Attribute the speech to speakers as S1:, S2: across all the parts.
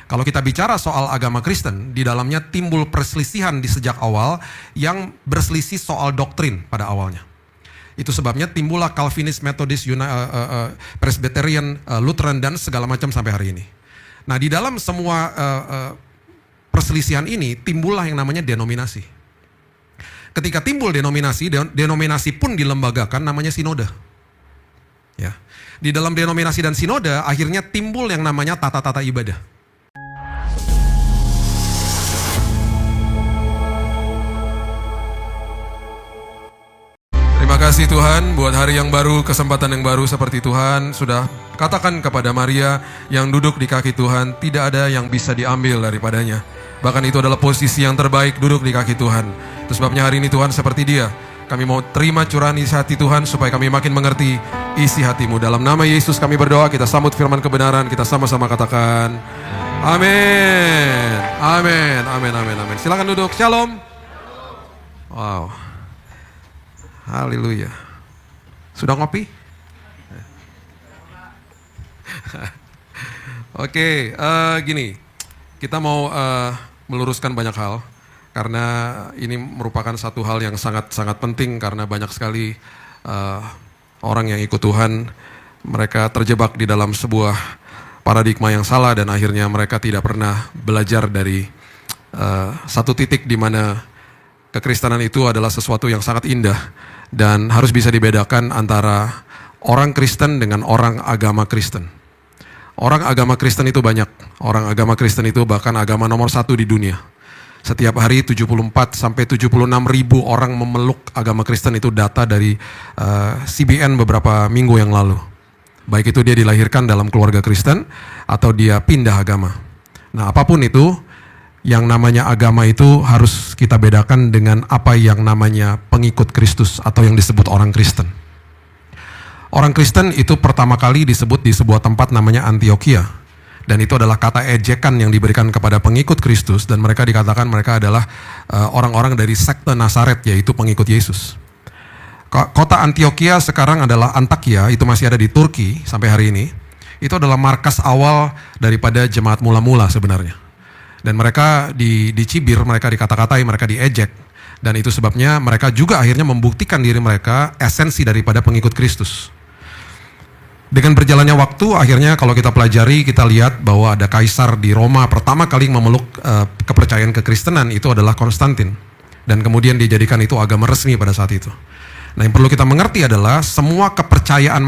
S1: Kalau kita bicara soal agama Kristen, di dalamnya timbul perselisihan di sejak awal yang berselisih soal doktrin pada awalnya. Itu sebabnya timbullah Calvinis, Methodist, Presbyterian, Lutheran, dan segala macam sampai hari ini. Nah, di dalam semua perselisihan ini timbullah yang namanya denominasi. Ketika timbul denominasi, denominasi pun dilembagakan namanya sinode. Ya. Di dalam denominasi dan sinode akhirnya timbul yang namanya tata-tata ibadah. Terima kasih Tuhan buat hari yang baru, kesempatan yang baru seperti Tuhan sudah katakan kepada Maria yang duduk di kaki Tuhan, tidak ada yang bisa diambil daripadanya. Bahkan itu adalah posisi yang terbaik, duduk di kaki Tuhan. Itu sebabnya hari ini Tuhan seperti dia. Kami mau terima curahan isi hati Tuhan supaya kami makin mengerti isi hatimu. Dalam nama Yesus kami berdoa, kita sambut firman kebenaran, kita sama-sama katakan amin. Amin, amin, amin, amin. Silakan duduk, shalom. Wow. Haleluya. Sudah ngopi? Oke, gini. Kita mau meluruskan banyak hal. Karena ini merupakan satu hal yang sangat-sangat penting. Karena banyak sekali orang yang ikut Tuhan. Mereka terjebak di dalam sebuah paradigma yang salah. Dan akhirnya mereka tidak pernah belajar dari satu titik di mana kekristenan itu adalah sesuatu yang sangat indah. Dan harus bisa dibedakan antara orang Kristen dengan orang agama Kristen. Orang agama Kristen itu banyak. Orang agama Kristen itu bahkan agama nomor 1 di dunia. Setiap hari 74 sampai 76 ribu orang memeluk agama Kristen, itu data dari CBN beberapa minggu yang lalu. Baik itu dia dilahirkan dalam keluarga Kristen atau dia pindah agama. Nah, apapun itu, yang namanya agama itu harus kita bedakan dengan apa yang namanya pengikut Kristus atau yang disebut orang Kristen. Orang Kristen itu pertama kali disebut di sebuah tempat namanya Antioquia. Dan itu adalah kata ejekan yang diberikan kepada pengikut Kristus, dan mereka dikatakan mereka adalah orang-orang dari sekte Nazaret, yaitu pengikut Yesus. Kota Antioquia sekarang adalah Antakya, itu masih ada di Turki sampai hari ini. Itu adalah markas awal daripada jemaat mula-mula sebenarnya. Dan mereka dicibir, mereka dikata-katai, mereka diejek. Dan itu sebabnya mereka juga akhirnya membuktikan diri mereka esensi daripada pengikut Kristus. Dengan berjalannya waktu, akhirnya kalau kita pelajari, kita lihat bahwa ada kaisar di Roma pertama kali memeluk kepercayaan kekristenan, itu adalah Konstantin. Dan kemudian dijadikan itu agama resmi pada saat itu. Nah, yang perlu kita mengerti adalah semua kepercayaan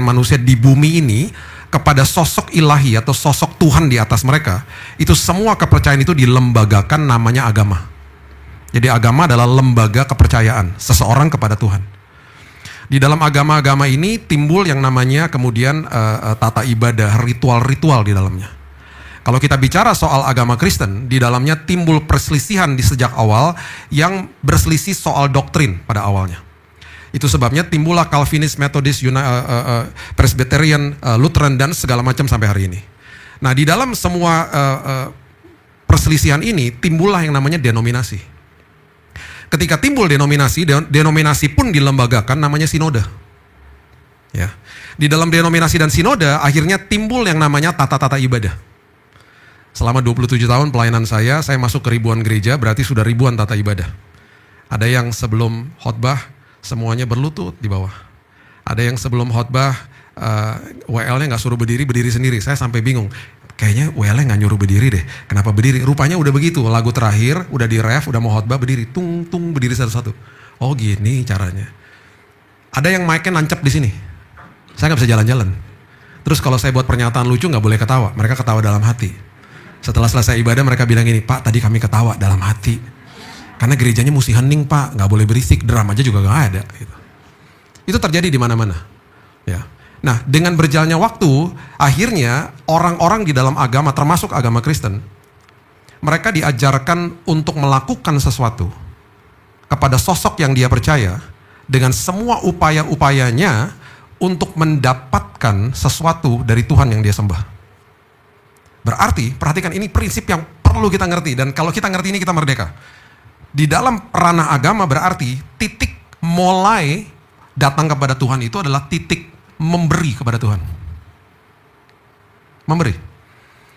S1: manusia di bumi ini kepada sosok ilahi atau sosok Tuhan di atas mereka, itu semua kepercayaan itu dilembagakan namanya agama. Jadi agama adalah lembaga kepercayaan seseorang kepada Tuhan. Di dalam agama-agama ini timbul yang namanya kemudian tata ibadah, ritual-ritual di dalamnya. Kalau kita bicara soal agama Kristen, di dalamnya timbul perselisihan di sejak awal yang berselisih soal doktrin pada awalnya. Itu sebabnya timbullah Calvinis, Methodist, Presbyterian, Lutheran, dan segala macam sampai hari ini. Nah, di dalam semua perselisihan ini timbullah yang namanya denominasi. Ketika timbul denominasi pun dilembagakan namanya sinode. Ya. Di dalam denominasi dan sinode akhirnya timbul yang namanya tata-tata ibadah. Selama 27 tahun pelayanan saya masuk ke ribuan gereja, berarti sudah ribuan tata ibadah. Ada yang sebelum khotbah semuanya berlutut di bawah. Ada yang sebelum khotbah WL-nya nggak suruh berdiri sendiri. Saya sampai bingung. Kayaknya WL-nya nggak nyuruh berdiri deh. Kenapa berdiri? Rupanya udah begitu. Lagu terakhir udah di ref, udah mau khotbah berdiri, tung berdiri satu-satu. Oh gini caranya. Ada yang mic-nya nancep di sini. Saya nggak bisa jalan-jalan. Terus kalau saya buat pernyataan lucu nggak boleh ketawa. Mereka ketawa dalam hati. Setelah selesai ibadah mereka bilang gini, Pak tadi kami ketawa dalam hati. Karena gerejanya mesti hening Pak, nggak boleh berisik, drum aja juga nggak ada. Gitu. Itu terjadi di mana-mana. Ya. Nah, dengan berjalannya waktu, akhirnya orang-orang di dalam agama, termasuk agama Kristen, mereka diajarkan untuk melakukan sesuatu kepada sosok yang dia percaya dengan semua upaya-upayanya untuk mendapatkan sesuatu dari Tuhan yang dia sembah. Berarti, perhatikan ini prinsip yang perlu kita ngerti, dan kalau kita ngerti ini kita merdeka. Di dalam ranah agama berarti titik mulai datang kepada Tuhan itu adalah titik memberi kepada Tuhan. Memberi.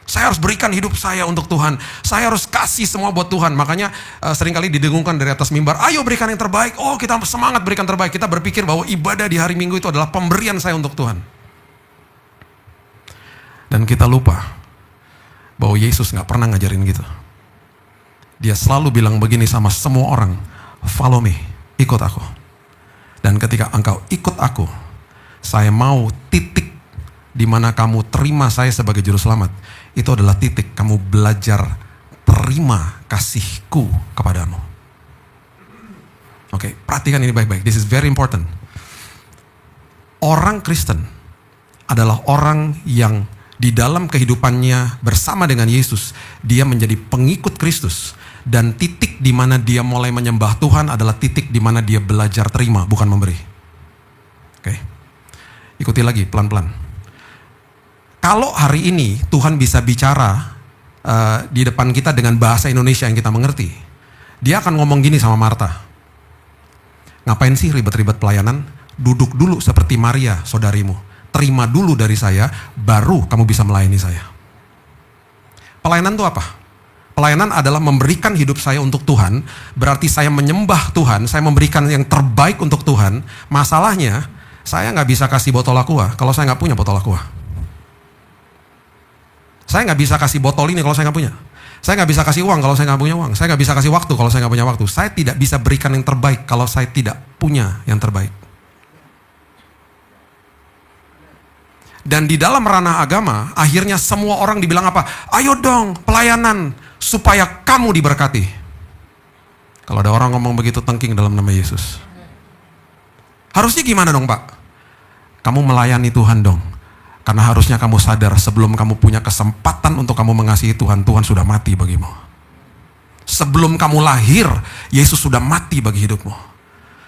S1: Saya harus berikan hidup saya untuk Tuhan. Saya harus kasih semua buat Tuhan. Makanya seringkali didengungkan dari atas mimbar, ayo berikan yang terbaik. Oh, kita semangat berikan terbaik. Kita berpikir bahwa ibadah di hari Minggu itu adalah pemberian saya untuk Tuhan. Dan kita lupa bahwa Yesus gak pernah ngajarin gitu. Dia selalu bilang begini sama semua orang, follow me, ikut aku. Dan ketika engkau ikut aku, saya mau titik di mana kamu terima saya sebagai juru selamat. Itu adalah titik kamu belajar terima kasihku kepadamu. Oke, perhatikan ini baik-baik. This is very important. Orang Kristen adalah orang yang di dalam kehidupannya bersama dengan Yesus, dia menjadi pengikut Kristus. Dan titik di mana dia mulai menyembah Tuhan adalah titik di mana dia belajar terima, bukan memberi. Oke, ikuti lagi pelan-pelan. Kalau hari ini Tuhan bisa bicara di depan kita dengan bahasa Indonesia yang kita mengerti, dia akan ngomong gini sama Marta. Ngapain sih ribet-ribet pelayanan? Duduk dulu seperti Maria, saudarimu. Terima dulu dari saya, baru kamu bisa melayani saya. Pelayanan itu apa? Pelayanan adalah memberikan hidup saya untuk Tuhan, berarti saya menyembah Tuhan, saya memberikan yang terbaik untuk Tuhan. Masalahnya, saya nggak bisa kasih botol aqua kalau saya nggak punya botol aqua. Saya nggak bisa kasih botol ini kalau saya nggak punya. Saya nggak bisa kasih uang kalau saya nggak punya uang. Saya nggak bisa kasih waktu kalau saya nggak punya waktu. Saya tidak bisa berikan yang terbaik kalau saya tidak punya yang terbaik. Dan di dalam ranah agama, akhirnya semua orang dibilang apa? Ayo dong, pelayanan, supaya kamu diberkati. Kalau ada orang ngomong begitu tengking dalam nama Yesus. Harusnya gimana dong Pak? Kamu melayani Tuhan dong. Karena harusnya kamu sadar sebelum kamu punya kesempatan untuk kamu mengasihi Tuhan, Tuhan sudah mati bagimu. Sebelum kamu lahir, Yesus sudah mati bagi hidupmu.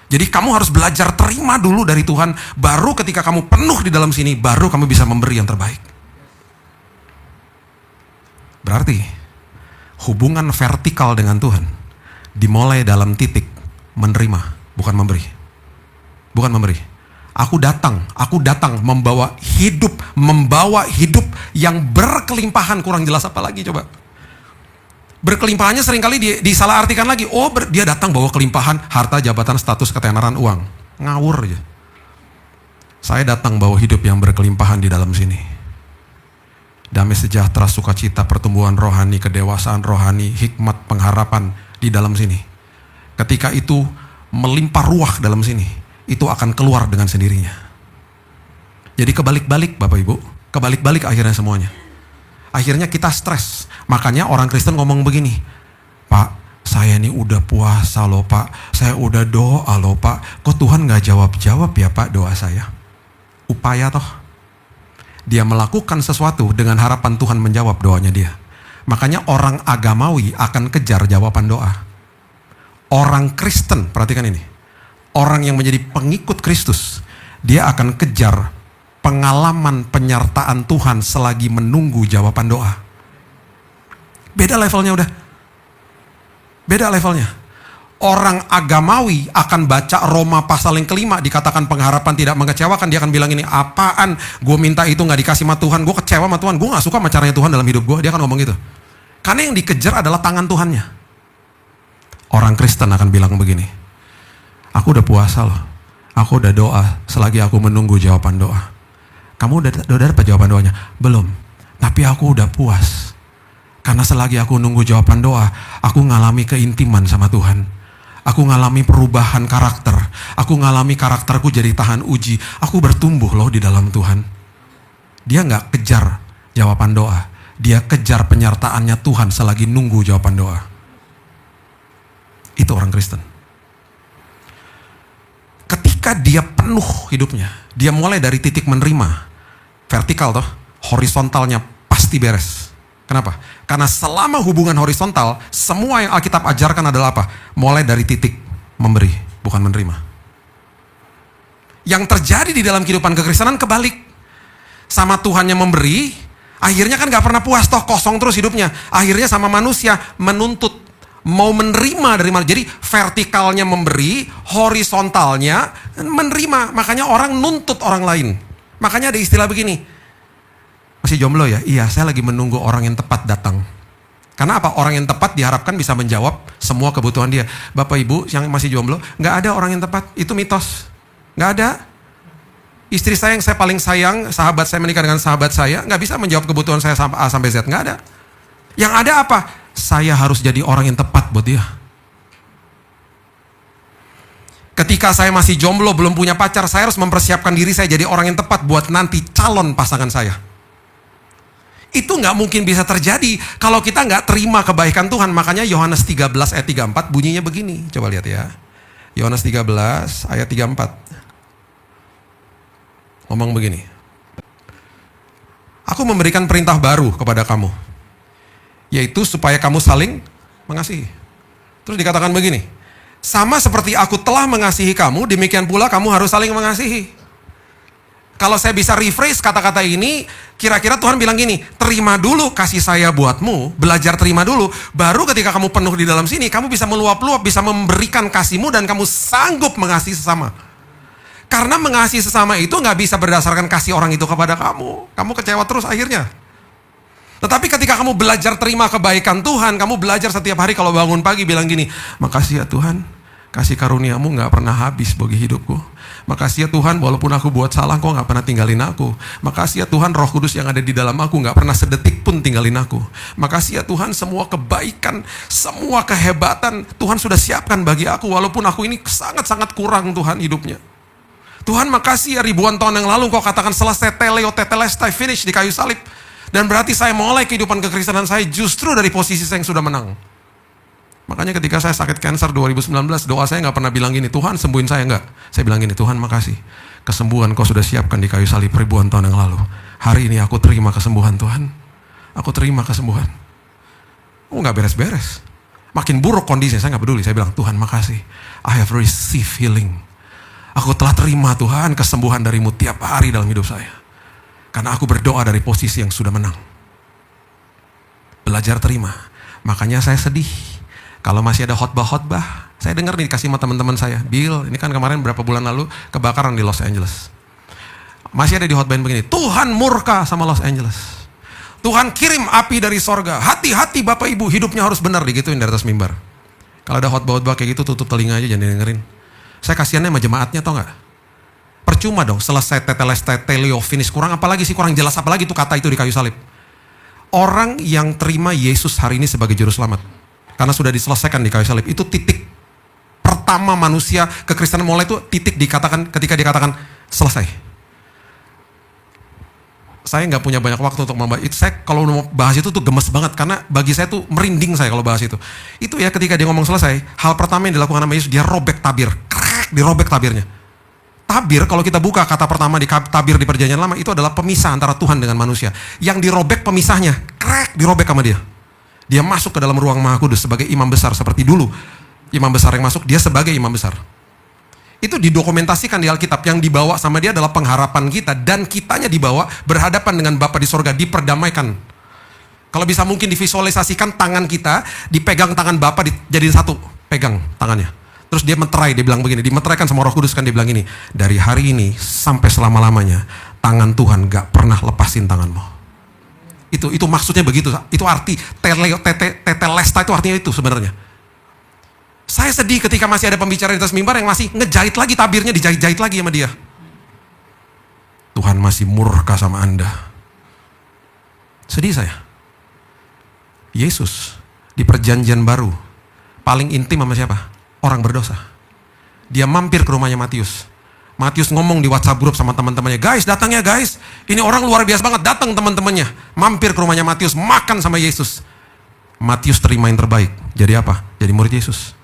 S1: Jadi kamu harus belajar terima dulu dari Tuhan, baru ketika kamu penuh di dalam sini, baru kamu bisa memberi yang terbaik. Berarti, hubungan vertikal dengan Tuhan, dimulai dalam titik menerima, bukan memberi. Bukan memberi. Aku datang membawa hidup yang berkelimpahan. Kurang jelas apa lagi coba? Berkelimpahannya seringkali disalahartikan lagi. Oh, dia datang bawa kelimpahan, harta, jabatan, status, ketenaran, uang. Ngawur aja. Saya datang bawa hidup yang berkelimpahan di dalam sini. Damai sejahtera, sukacita, pertumbuhan rohani, kedewasaan rohani, hikmat, pengharapan di dalam sini. Ketika itu melimpah ruah dalam sini, itu akan keluar dengan sendirinya. Jadi kebalik-balik Bapak Ibu, kebalik-balik akhirnya semuanya. Akhirnya kita stres. Makanya orang Kristen ngomong begini, Pak, saya ini udah puasa loh Pak, saya udah doa loh Pak, kok Tuhan gak jawab-jawab ya Pak doa saya? Upaya toh. Dia melakukan sesuatu dengan harapan Tuhan menjawab doanya dia. Makanya orang agamawi akan kejar jawaban doa. Orang Kristen, perhatikan ini, orang yang menjadi pengikut Kristus, dia akan kejar pengalaman penyertaan Tuhan selagi menunggu jawaban doa. Beda levelnya udah. Beda levelnya. Orang agamawi akan baca Roma pasal yang kelima, dikatakan pengharapan tidak mengecewakan. Dia akan bilang ini, apaan? Gue minta itu gak dikasih sama Tuhan, gue kecewa sama Tuhan, gue gak suka sama caranya Tuhan dalam hidup gue. Dia akan ngomong gitu. Karena yang dikejar adalah tangan Tuhannya. Orang Kristen akan bilang begini, aku udah puasa loh, aku udah doa, selagi aku menunggu jawaban doa. Kamu udah dapat jawaban doanya? Belum, tapi aku udah puas. Karena selagi aku nunggu jawaban doa, aku ngalami keintiman sama Tuhan. Aku ngalami perubahan karakter. Aku ngalami karakterku jadi tahan uji. Aku bertumbuh loh di dalam Tuhan. Dia gak kejar jawaban doa. Dia kejar penyertaannya Tuhan selagi nunggu jawaban doa. Itu orang Kristen. Ketika dia penuh hidupnya, dia mulai dari titik menerima, vertikal toh, horizontalnya pasti beres. Kenapa? Karena selama hubungan horizontal, semua yang Alkitab ajarkan adalah apa? Mulai dari titik memberi, bukan menerima. Yang terjadi di dalam kehidupan kekristenan kebalik. Sama Tuhannya memberi, akhirnya kan gak pernah puas toh, kosong terus hidupnya. Akhirnya sama manusia menuntut, mau menerima dari mana. Jadi vertikalnya memberi, horizontalnya menerima. Makanya orang nuntut orang lain. Makanya ada istilah begini, Masih jomblo ya? Iya, saya lagi menunggu orang yang tepat datang. Karena apa? Orang yang tepat diharapkan bisa menjawab semua kebutuhan dia. Bapak Ibu yang masih jomblo, nggak ada orang yang tepat. Itu mitos. Nggak ada. Istri saya yang saya paling sayang, sahabat saya menikah dengan sahabat saya, nggak bisa menjawab kebutuhan saya sampai A sampai Z. Nggak ada. Yang ada apa? Saya harus jadi orang yang tepat buat dia. Ketika saya masih jomblo, belum punya pacar, saya harus mempersiapkan diri saya jadi orang yang tepat buat nanti calon pasangan saya. Itu nggak mungkin bisa terjadi kalau kita nggak terima kebaikan Tuhan. Makanya Yohanes 13 ayat 34 bunyinya begini. Coba lihat ya. Yohanes 13 ayat 34. Ngomong begini. Aku memberikan perintah baru kepada kamu. Yaitu supaya kamu saling mengasihi. Terus dikatakan begini. Sama seperti aku telah mengasihi kamu, demikian pula kamu harus saling mengasihi. Kalau saya bisa rephrase kata-kata ini, kira-kira Tuhan bilang gini, terima dulu kasih saya buatmu, belajar terima dulu, baru ketika kamu penuh di dalam sini, kamu bisa meluap-luap, bisa memberikan kasihmu dan kamu sanggup mengasihi sesama. Karena mengasihi sesama itu nggak bisa berdasarkan kasih orang itu kepada kamu. Kamu kecewa terus akhirnya. Tetapi ketika kamu belajar terima kebaikan Tuhan, kamu belajar setiap hari kalau bangun pagi bilang gini, makasih ya Tuhan, kasih karuniamu nggak pernah habis bagi hidupku. Makasih ya Tuhan, walaupun aku buat salah, kau nggak pernah tinggalin aku. Makasih ya Tuhan, Roh Kudus yang ada di dalam aku nggak pernah sedetik pun tinggalin aku. Makasih ya Tuhan, semua kebaikan, semua kehebatan Tuhan sudah siapkan bagi aku, walaupun aku ini sangat-sangat kurang Tuhan hidupnya. Tuhan makasih ya, ribuan tahun yang lalu kau katakan selesai, teleo tetelestai, finish di kayu salib. Dan berarti saya mulai kehidupan kekristenan saya justru dari posisi saya yang sudah menang. Makanya ketika saya sakit kanker 2019, doa saya nggak pernah bilang gini, Tuhan sembuhin saya, nggak. Saya bilang gini, Tuhan makasih, kesembuhan kau sudah siapkan di kayu salib ribuan tahun yang lalu. Hari ini aku terima kesembuhan Tuhan. Aku terima kesembuhan. Oh nggak beres-beres. Makin buruk kondisinya, saya nggak peduli. Saya bilang, Tuhan makasih, I have received healing. Aku telah terima Tuhan kesembuhan darimu tiap hari dalam hidup saya. Karena aku berdoa dari posisi yang sudah menang. Belajar terima. Makanya saya sedih. Kalau masih ada khotbah-khotbah, saya dengar nih dikasih sama teman-teman saya, Bill, ini kan kemarin berapa bulan lalu kebakaran di Los Angeles. Masih ada di khotbahin begini, Tuhan murka sama Los Angeles. Tuhan kirim api dari sorga. Hati-hati Bapak Ibu, hidupnya harus benar, digituin dari atas mimbar. Kalau ada khotbah-khotbah kayak gitu, tutup telinga aja, jangan dengerin. Saya kasihannya sama jemaatnya, tau gak? Percuma dong, selesai tetelestai, teleo, finish, kurang apalagi sih, kurang jelas apalagi itu kata itu di kayu salib. Orang yang terima Yesus hari ini sebagai juru selamat, karena sudah diselesaikan di kayu salib, itu titik pertama manusia kekristenan mulai, itu titik dikatakan ketika dikatakan selesai. Saya nggak punya banyak waktu untuk membahas itu. Saya kalau mau bahas itu tuh gemes banget, karena bagi saya tuh merinding saya kalau bahas itu. Itu ya ketika dia ngomong selesai, hal pertama yang dilakukan sama Yesus, dia robek tabir, krek, dirobek tabirnya. Tabir kalau kita buka kata pertama di tabir di perjanjian lama itu adalah pemisah antara Tuhan dengan manusia. Yang dirobek pemisahnya, krek, dirobek sama dia. Dia masuk ke dalam ruang Maha Kudus sebagai imam besar seperti dulu. Imam besar yang masuk, dia sebagai imam besar. Itu didokumentasikan di Alkitab. Yang dibawa sama dia adalah pengharapan kita. Dan kitanya dibawa berhadapan dengan Bapa di sorga, diperdamaikan. Kalau bisa mungkin divisualisasikan tangan kita, dipegang tangan Bapa, jadi satu. Pegang tangannya. Terus dia meterai, dia bilang begini, dimeteraikan sama Roh Kudus kan, dia bilang ini, dari hari ini sampai selama-lamanya, tangan Tuhan gak pernah lepasin tanganmu. Itu maksudnya begitu. Itu arti tetelesta itu artinya itu sebenarnya. Saya sedih ketika masih ada pembicara di atas mimbar yang masih ngejahit lagi tabirnya, dijahit-jahit lagi sama dia. Tuhan masih murka sama Anda. Sedih saya. Yesus di perjanjian baru paling intim sama siapa? Orang berdosa. Dia mampir ke rumahnya Matius. Matius ngomong di WhatsApp grup sama teman-temannya, guys datang ya guys, ini orang luar biasa banget, datang teman-temannya, mampir ke rumahnya Matius, makan sama Yesus. Matius terima yang terbaik, jadi apa? Jadi murid Yesus.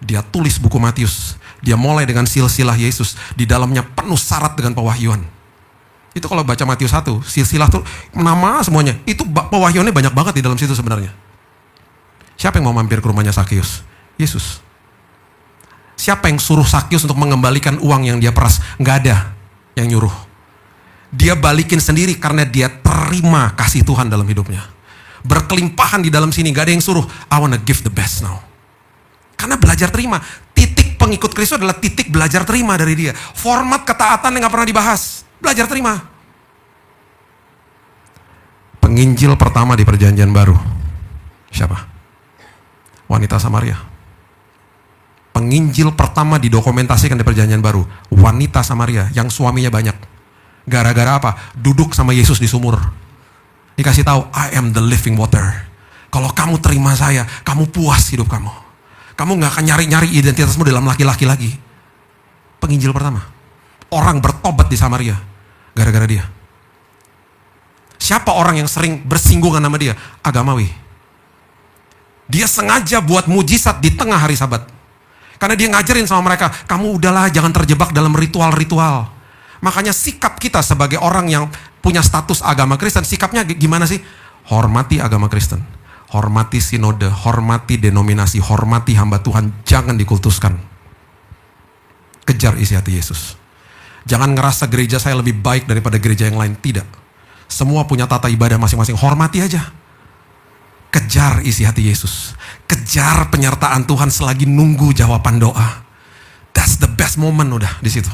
S1: Dia tulis buku Matius, dia mulai dengan silsilah Yesus, di dalamnya penuh syarat dengan pewahyuan. Itu kalau baca Matius 1, silsilah tuh nama semuanya, itu pewahyuannya banyak banget di dalam situ sebenarnya. Siapa yang mau mampir ke rumahnya Sakius? Yesus. Siapa yang suruh Sakius untuk mengembalikan uang yang dia peras? Nggak ada yang nyuruh. Dia balikin sendiri karena dia terima kasih Tuhan dalam hidupnya. Berkelimpahan di dalam sini, nggak ada yang suruh. I wanna give the best now. Karena belajar terima. Titik pengikut Kristus adalah titik belajar terima dari dia. Format ketaatan yang nggak pernah dibahas. Belajar terima. Penginjil pertama di perjanjian baru. Siapa? Wanita Samaria. Penginjil pertama didokumentasikan di perjanjian baru. Wanita Samaria yang suaminya banyak. Gara-gara apa? Duduk sama Yesus di sumur. Dikasih tahu, I am the living water. Kalau kamu terima saya, kamu puas hidup kamu. Kamu gak akan nyari-nyari identitasmu dalam laki-laki lagi. Penginjil pertama. Orang bertobat di Samaria. Gara-gara dia. Siapa orang yang sering bersinggungan sama dia? Agamawi. Dia sengaja buat mujizat di tengah hari Sabat. Karena dia ngajarin sama mereka, kamu udahlah jangan terjebak dalam ritual-ritual. Makanya sikap kita sebagai orang yang punya status agama Kristen, sikapnya gimana sih? Hormati agama Kristen. Hormati sinode, hormati denominasi, hormati hamba Tuhan. Jangan dikultuskan. Kejar isi hati Yesus. Jangan ngerasa gereja saya lebih baik daripada gereja yang lain. Tidak. Semua punya tata ibadah masing-masing. Hormati aja. Kejar isi hati Yesus. Kejar penyertaan Tuhan selagi nunggu jawaban doa. That's the best moment udah di situ.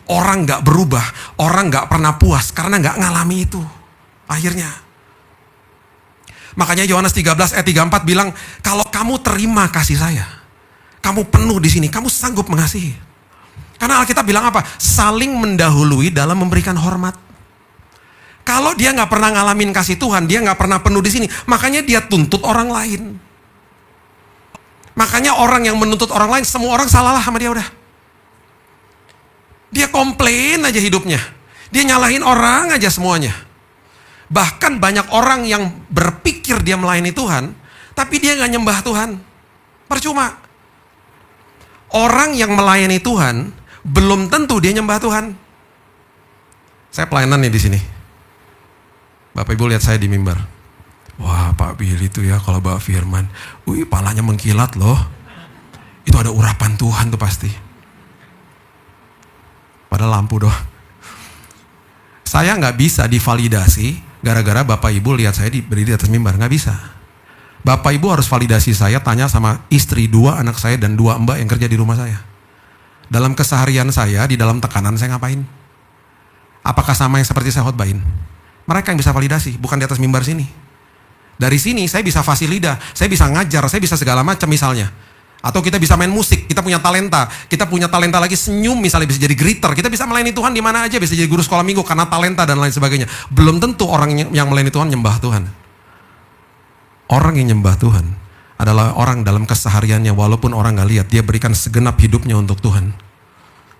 S1: Orang gak berubah, orang gak pernah puas karena gak ngalami itu. Akhirnya. Makanya Yohanes 13 ayat 34 bilang, kalau kamu terima kasih saya, kamu penuh di sini, kamu sanggup mengasihi. Karena Alkitab bilang apa? Saling mendahului dalam memberikan hormat. Kalau dia nggak pernah ngalamin kasih Tuhan, dia nggak pernah penuh di sini, makanya dia tuntut orang lain. Makanya orang yang menuntut orang lain, semua orang salah lah sama dia udah. Dia komplain aja hidupnya, dia nyalahin orang aja semuanya. Bahkan banyak orang yang berpikir dia melayani Tuhan, tapi dia nggak nyembah Tuhan. Percuma. Orang yang melayani Tuhan belum tentu dia nyembah Tuhan. Saya pelayanan nih di sini. Bapak Ibu lihat saya di mimbar. Wah Pak Billy itu ya kalau bawa firman. Wih palanya mengkilat loh. Itu ada urapan Tuhan tuh pasti. Padahal lampu doang. Saya gak bisa divalidasi gara-gara Bapak Ibu lihat saya berdiri di atas mimbar. Gak bisa. Bapak Ibu harus validasi saya, tanya sama istri, 2 anak saya dan 2 mbak yang kerja di rumah saya. Dalam keseharian saya, di dalam tekanan saya ngapain? Apakah sama yang seperti saya khotbahin? Mereka yang bisa validasi, bukan di atas mimbar sini. Dari sini saya bisa fasilida, saya bisa ngajar, saya bisa segala macam misalnya. Atau kita bisa main musik, kita punya talenta lagi senyum misalnya, bisa jadi greeter, kita bisa melayani Tuhan di mana aja, bisa jadi guru sekolah minggu karena talenta dan lain sebagainya. Belum tentu orang yang melayani Tuhan nyembah Tuhan. Orang yang nyembah Tuhan adalah orang dalam kesehariannya, walaupun orang gak lihat, dia berikan segenap hidupnya untuk Tuhan.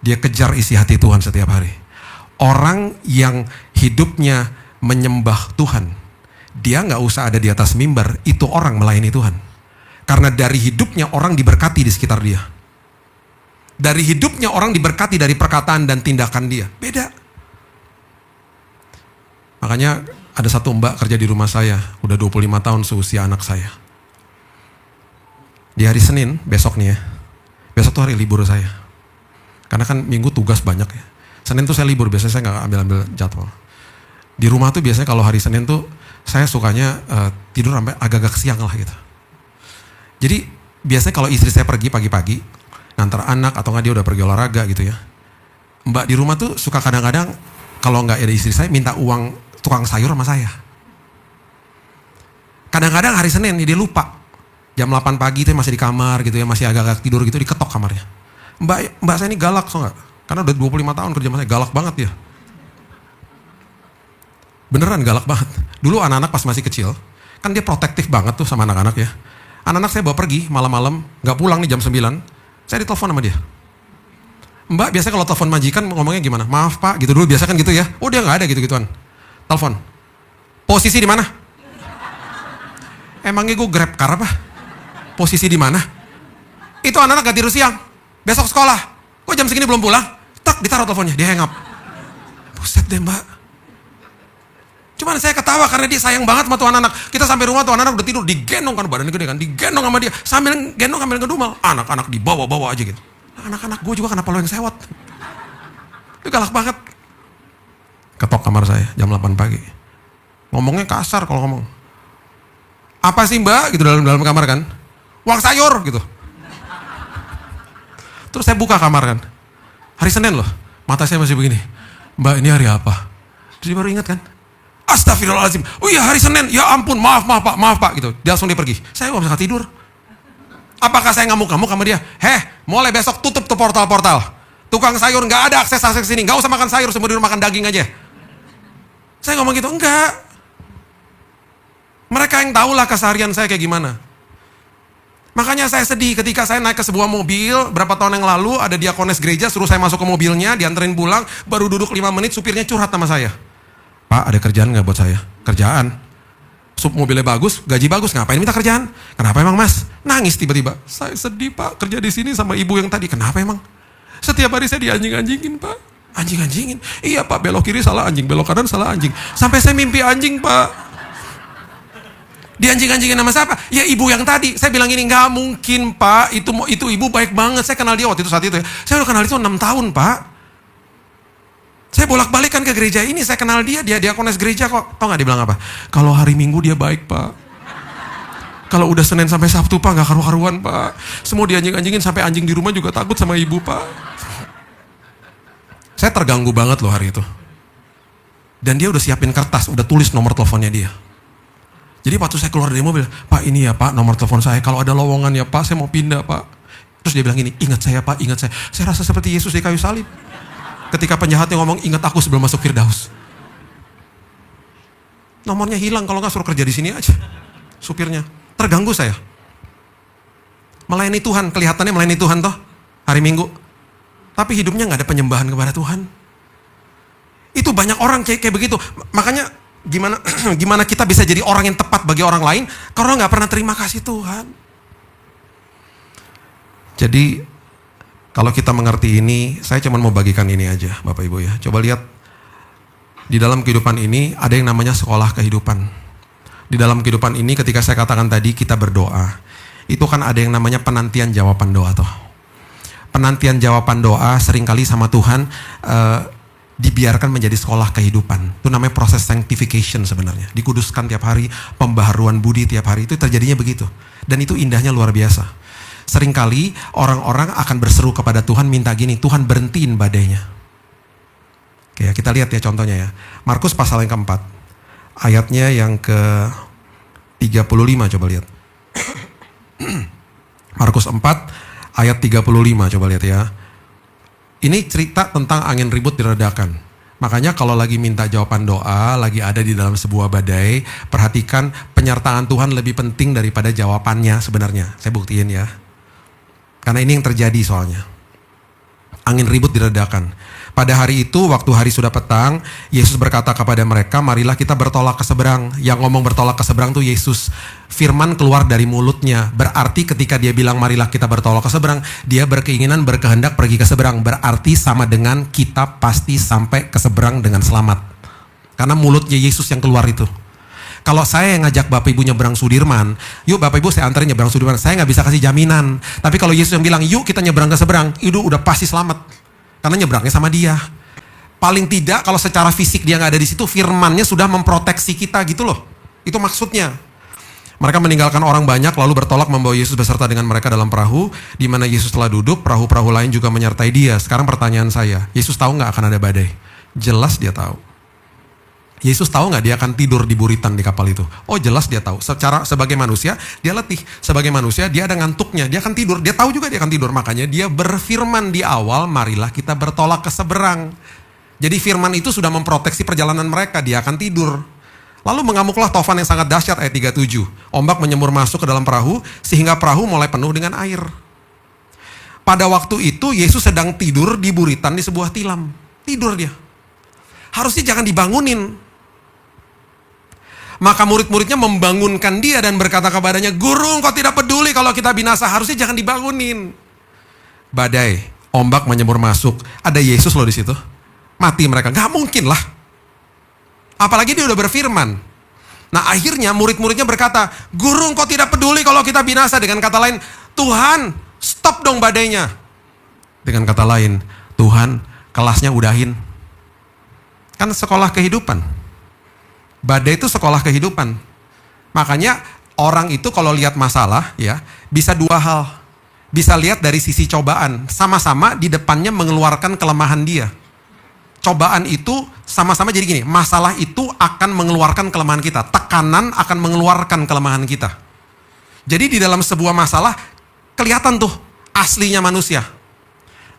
S1: Dia kejar isi hati Tuhan setiap hari. Orang yang hidupnya menyembah Tuhan, dia gak usah ada di atas mimbar, itu orang melayani Tuhan. Karena dari hidupnya orang diberkati di sekitar dia. Dari hidupnya orang diberkati dari perkataan dan tindakan dia. Beda. Makanya ada satu mbak kerja di rumah saya, udah 25 tahun seusia anak saya. Di hari Senin, besok nih ya, besok tuh hari libur saya. Karena kan minggu tugas banyak ya. Senin tuh saya libur, biasanya saya gak ambil jadwal. Di rumah tuh biasanya kalau hari Senin tuh saya sukanya tidur sampai agak-agak siang lah gitu. Jadi biasanya kalau istri saya pergi pagi-pagi, ngantar anak atau nggak dia udah pergi olahraga gitu ya. Mbak di rumah tuh suka kadang-kadang kalau nggak ada istri saya minta uang tukang sayur sama saya. Kadang-kadang hari Senin dia lupa. Jam 8 pagi tuh masih di kamar gitu ya, masih agak-agak tidur gitu, diketok kamarnya. Mbak saya ini galak so nggak? Karena udah 25 tahun kerja sama saya, galak banget dia. Beneran galak banget. Dulu anak-anak pas masih kecil, kan dia protektif banget tuh sama anak-anak ya. Anak-anak saya bawa pergi malam-malam, gak pulang nih jam 9, saya ditelepon sama dia. Mbak biasanya kalau telepon majikan ngomongnya gimana? Maaf Pak, gitu dulu biasa kan gitu ya. Oh dia gak ada gitu-gituan. Telepon. Posisi di mana? Emangnya gue grab car apa? Posisi di mana? Itu anak-anak gak tidur siang. Besok sekolah. Kok jam segini belum pulang? Tak, ditaruh teleponnya, dia hang up. Buset deh Mbak. Cuman saya ketawa karena dia sayang banget sama tuh anak-anak. Kita sampai rumah tuh anak-anak udah tidur, digendong kan badannya gede kan, digendong sama dia, sambil gendong sambil ngedumel. Anak-anak dibawa-bawa aja gitu. Anak-anak gue juga kenapa lo yang sewot? Itu galak banget. Ketok kamar saya jam 8 pagi. Ngomongnya kasar kalau ngomong. Apa sih Mbak? Gitu dalam kamar kan. Uang sayur gitu. Terus saya buka kamar kan. Hari Senin loh. Mata saya masih begini. Mbak ini hari apa? Terus dia baru ingat kan. Astagfirullahaladzim. Oh iya hari Senin, ya ampun, maaf pak gitu. Dia langsung pergi. Saya gak bisa tidur. Apakah saya ngamuk-ngamuk sama dia? Mulai besok tutup tuh portal-portal. Tukang sayur gak ada akses sini. Gak usah makan sayur, semua di rumah makan daging aja. Saya ngomong gitu, enggak. Mereka yang tahulah keseharian saya kayak gimana. Makanya saya sedih ketika saya naik ke sebuah mobil, berapa tahun yang lalu ada diakones gereja, suruh saya masuk ke mobilnya, dianterin pulang, baru duduk 5 menit, supirnya curhat sama saya. Pak, ada kerjaan gak buat saya? Kerjaan? Mobilnya bagus, gaji bagus, ngapain minta kerjaan? Kenapa emang mas? Nangis tiba-tiba. Saya sedih pak, kerja di sini sama ibu yang tadi. Kenapa emang? Setiap hari saya dianjing-anjingin pak. Anjing-anjingin? Iya pak, belok kiri salah anjing, belok kanan salah anjing. Sampai saya mimpi anjing pak. Dianjing-anjingin sama siapa? Ya ibu yang tadi. Saya bilang ini nggak mungkin pak, itu ibu baik banget. Saya kenal dia waktu itu saat itu ya. Saya udah kenal itu 6 tahun pak. Saya bolak-balik kan ke gereja ini, saya kenal dia diakones gereja kok. Tau gak dia bilang apa? Kalau hari Minggu dia baik pak. Kalau udah Senin sampai Sabtu pak gak karu-karuan pak. Semua dianjing-anjingin sampai anjing di rumah juga takut sama ibu pak. Saya terganggu banget loh hari itu. Dan dia udah siapin kertas, udah tulis nomor teleponnya dia. Jadi waktu saya keluar dari mobil, Pak ini ya pak nomor telepon saya. Kalau ada lowongan ya pak saya mau pindah pak. Terus dia bilang gini, ingat saya pak, ingat saya. Saya rasa seperti Yesus di kayu salib. Ketika penjahatnya ngomong, ingat aku sebelum masuk Firdaus. Nomornya hilang, kalau nggak suruh kerja di sini aja. Supirnya. Terganggu saya. Melayani Tuhan, kelihatannya melayani Tuhan toh. Hari Minggu. Tapi hidupnya nggak ada penyembahan kepada Tuhan. Itu banyak orang kayak begitu. Makanya gimana kita bisa jadi orang yang tepat bagi orang lain, kalau nggak pernah terima kasih Tuhan. Jadi, kalau kita mengerti ini, saya cuma mau bagikan ini aja Bapak Ibu ya. Coba lihat, di dalam kehidupan ini ada yang namanya sekolah kehidupan. Di dalam kehidupan ini ketika saya katakan tadi kita berdoa, itu kan ada yang namanya penantian jawaban doa toh. Penantian jawaban doa seringkali sama Tuhan dibiarkan menjadi sekolah kehidupan. Itu namanya proses sanctification sebenarnya. Dikuduskan tiap hari, pembaharuan budi tiap hari, itu terjadinya begitu. Dan itu indahnya luar biasa. Seringkali orang-orang akan berseru kepada Tuhan minta gini, Tuhan berhentiin badainya. Oke, kita lihat ya contohnya ya. Markus pasal yang keempat, ayatnya yang ke-35 coba lihat. Markus 4 ayat 35 coba lihat ya. Ini cerita tentang angin ribut diredakan. Makanya kalau lagi minta jawaban doa, lagi ada di dalam sebuah badai, perhatikan penyertaan Tuhan lebih penting daripada jawabannya sebenarnya. Saya buktiin ya. Karena ini yang terjadi soalnya. Angin ribut diredakan. Pada hari itu, waktu hari sudah petang, Yesus berkata kepada mereka, marilah kita bertolak ke seberang. Yang ngomong bertolak ke seberang tuh Yesus. Firman keluar dari mulutnya. Berarti ketika dia bilang marilah kita bertolak ke seberang, dia berkeinginan, berkehendak pergi ke seberang. Berarti sama dengan kita pasti sampai ke seberang dengan selamat. Karena mulutnya Yesus yang keluar itu. Kalau saya yang ngajak Bapak Ibu nyebrang Sudirman, yuk Bapak Ibu saya anterin nyebrang Sudirman, saya nggak bisa kasih jaminan. Tapi kalau Yesus yang bilang, yuk kita nyebrang ke seberang, itu udah pasti selamat. Karena nyebrangnya sama dia. Paling tidak kalau secara fisik dia nggak ada di situ, firmannya sudah memproteksi kita gitu loh. Itu maksudnya. Mereka meninggalkan orang banyak lalu bertolak membawa Yesus beserta dengan mereka dalam perahu, di mana Yesus telah duduk, perahu-perahu lain juga menyertai dia. Sekarang pertanyaan saya, Yesus tahu nggak akan ada badai? Jelas dia tahu. Yesus tahu nggak dia akan tidur di buritan di kapal itu? Oh jelas dia tahu. Sebagai manusia dia letih. Sebagai manusia dia ada ngantuknya. Dia akan tidur. Dia tahu juga dia akan tidur. Makanya dia berfirman di awal, marilah kita bertolak ke seberang. Jadi firman itu sudah memproteksi perjalanan mereka. Dia akan tidur. Lalu mengamuklah taufan yang sangat dahsyat ayat 37. Ombak menyemur masuk ke dalam perahu sehingga perahu mulai penuh dengan air. Pada waktu itu Yesus sedang tidur di buritan di sebuah tilam. Tidur dia. Harusnya jangan dibangunin. Maka murid-muridnya membangunkan dia dan berkata kepadanya, Guru, engkau tidak peduli kalau kita binasa. Harusnya jangan dibangunin. Badai, ombak menyembur masuk. Ada Yesus loh di situ. Mati mereka. Gak mungkin lah. Apalagi dia udah berfirman. Nah akhirnya murid-muridnya berkata, Guru, engkau tidak peduli kalau kita binasa. Dengan kata lain, Tuhan, stop dong badainya. Dengan kata lain, Tuhan, kelasnya udahin. Kan sekolah kehidupan. Badai itu sekolah kehidupan. Makanya orang itu kalau lihat masalah ya, bisa dua hal. Bisa lihat dari sisi cobaan. Sama-sama di depannya mengeluarkan kelemahan dia. cobaan itu sama-sama jadi gini, masalah itu akan mengeluarkan kelemahan kita, tekanan akan mengeluarkan kelemahan kita. Jadi di dalam sebuah masalah kelihatan tuh aslinya manusia.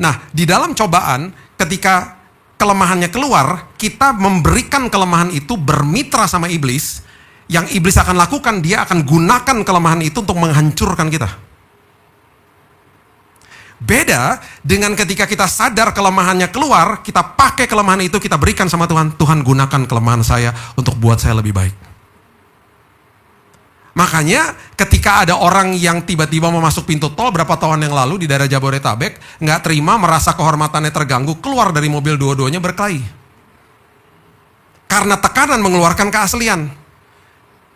S1: Nah, di dalam cobaan ketika kelemahannya keluar, kita memberikan kelemahan itu bermitra sama iblis. Yang iblis akan lakukan, dia akan gunakan kelemahan itu untuk menghancurkan kita. Beda dengan ketika kita sadar kelemahannya keluar, kita pakai kelemahan itu, kita berikan sama Tuhan. Tuhan, gunakan kelemahan saya untuk buat saya lebih baik. Makanya ketika ada orang yang tiba-tiba mau masuk pintu tol berapa tahun yang lalu di daerah Jabodetabek, nggak terima, merasa kehormatannya terganggu, keluar dari mobil dua-duanya berkelahi. Karena tekanan mengeluarkan keaslian.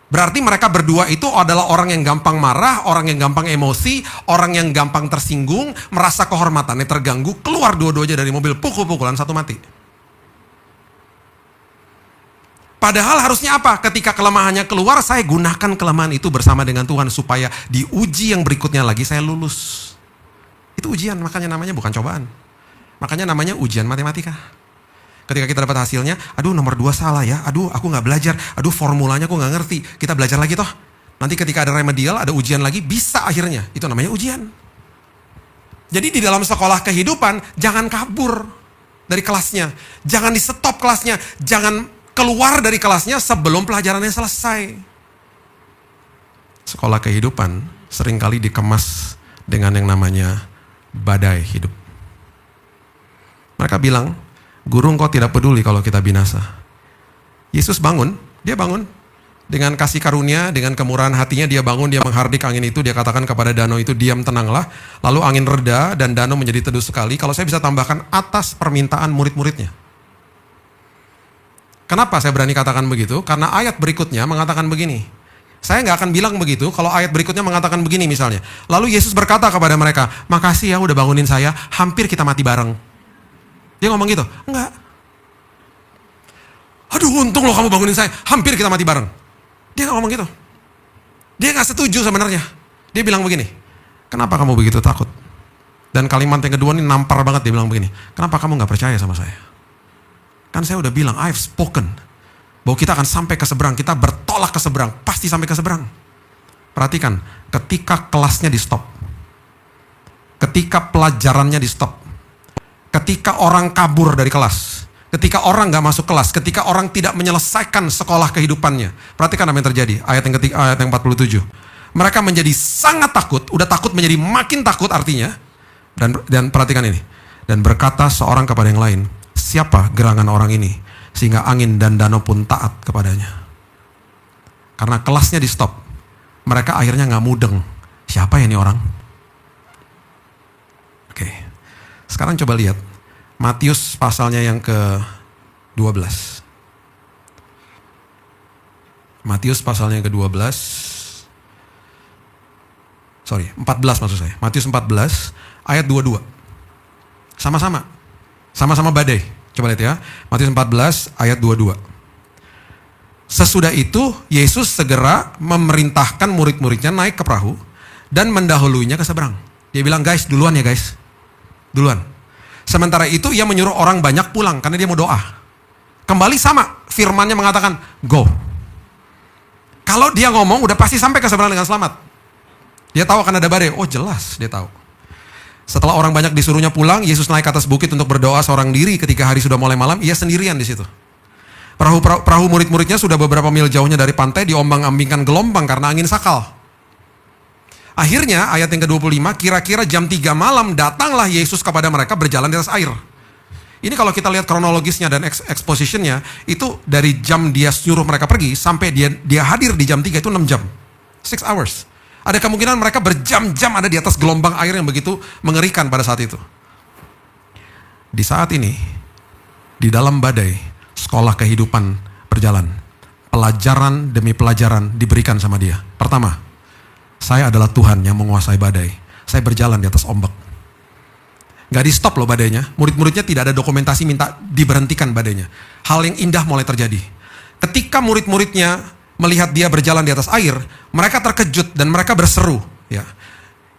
S1: Berarti mereka berdua itu adalah orang yang gampang marah, orang yang gampang emosi, orang yang gampang tersinggung, merasa kehormatannya terganggu, keluar dua-duanya dari mobil, pukul-pukulan, satu mati. Padahal harusnya apa? Ketika kelemahannya keluar, saya gunakan kelemahan itu bersama dengan Tuhan supaya di uji yang berikutnya lagi saya lulus. Itu ujian, makanya namanya bukan cobaan. Makanya namanya ujian matematika. Ketika kita dapat hasilnya, aduh nomor 2 salah ya, aduh aku gak belajar, aduh formulanya aku gak ngerti. Kita belajar lagi toh. Nanti ketika ada remedial, ada ujian lagi, bisa akhirnya. Itu namanya ujian. Jadi di dalam sekolah kehidupan, jangan kabur dari kelasnya. Jangan di stop kelasnya. Jangan keluar dari kelasnya sebelum pelajarannya selesai. Sekolah kehidupan seringkali dikemas dengan yang namanya badai hidup. Mereka bilang, guru engkau tidak peduli kalau kita binasa. Yesus bangun, dia bangun. Dengan kasih karunia, dengan kemurahan hatinya dia bangun, dia menghardik angin itu, dia katakan kepada danau itu, diam tenanglah. Lalu angin reda dan danau menjadi teduh sekali. Kalau saya bisa tambahkan atas permintaan murid-muridnya. Kenapa saya berani katakan begitu? Karena ayat berikutnya mengatakan begini. Saya nggak akan bilang begitu kalau ayat berikutnya mengatakan begini misalnya. Lalu Yesus berkata kepada mereka, makasih ya udah bangunin saya, hampir kita mati bareng. Dia ngomong gitu? Enggak. Aduh untung loh kamu bangunin saya, hampir kita mati bareng. Dia gak ngomong gitu. Dia gak setuju sebenarnya. Dia bilang begini, kenapa kamu begitu takut? Dan kalimat yang kedua ini nampar banget, dia bilang begini, kenapa kamu gak percaya sama saya? Kan saya udah bilang, I've spoken, bahwa kita akan sampai ke seberang, kita bertolak ke seberang, pasti sampai ke seberang. Perhatikan, ketika kelasnya di stop, ketika pelajarannya di stop, ketika orang kabur dari kelas, ketika orang gak masuk kelas, ketika orang tidak menyelesaikan sekolah kehidupannya. Perhatikan apa yang terjadi, ayat yang ketiga, ayat yang 47. Mereka menjadi sangat takut, udah takut menjadi makin takut artinya. Dan perhatikan ini. Dan berkata seorang kepada yang lain, siapa gerangan orang ini? Sehingga angin dan danau pun taat kepadanya. Karena kelasnya di stop, mereka akhirnya gak mudeng. Siapa ya ini orang? Oke. Sekarang coba lihat Matius pasalnya yang ke-12. Matius pasalnya yang ke-12. 14 maksud saya. Matius 14 ayat 22. Sama-sama. Sama-sama badai. Coba lihat ya. Matius 14 ayat 22. Sesudah itu Yesus segera memerintahkan murid-muridnya naik ke perahu dan mendahuluinya ke seberang. Dia bilang, guys duluan ya guys. Duluan. Sementara itu ia menyuruh orang banyak pulang karena dia mau doa. Kembali sama, firmannya mengatakan go. Kalau dia ngomong udah pasti sampai ke seberang dengan selamat. Dia tahu akan ada badai. Oh jelas dia tahu. Setelah orang banyak disuruhnya pulang, Yesus naik ke atas bukit untuk berdoa seorang diri. Ketika hari sudah mulai malam, ia sendirian di situ. Perahu murid-muridnya sudah beberapa mil jauhnya dari pantai, diombang-ambingkan gelombang karena angin sakal. Akhirnya ayat yang ke-25, kira-kira jam 3 malam datanglah Yesus kepada mereka berjalan di atas air. Ini kalau kita lihat kronologisnya dan expositionnya, itu dari jam dia suruh mereka pergi sampai dia hadir di jam 3 itu 6 jam. 6 hours. Ada kemungkinan mereka berjam-jam ada di atas gelombang air yang begitu mengerikan pada saat itu. Di saat ini, di dalam badai, sekolah kehidupan berjalan. Pelajaran demi pelajaran diberikan sama dia. Pertama, saya adalah Tuhan yang menguasai badai. Saya berjalan di atas ombak. Gak di stop loh badainya. Murid-muridnya tidak ada dokumentasi minta diberhentikan badainya. Hal yang indah mulai terjadi. Ketika murid-muridnya melihat dia berjalan di atas air, mereka terkejut dan mereka berseru. Ya,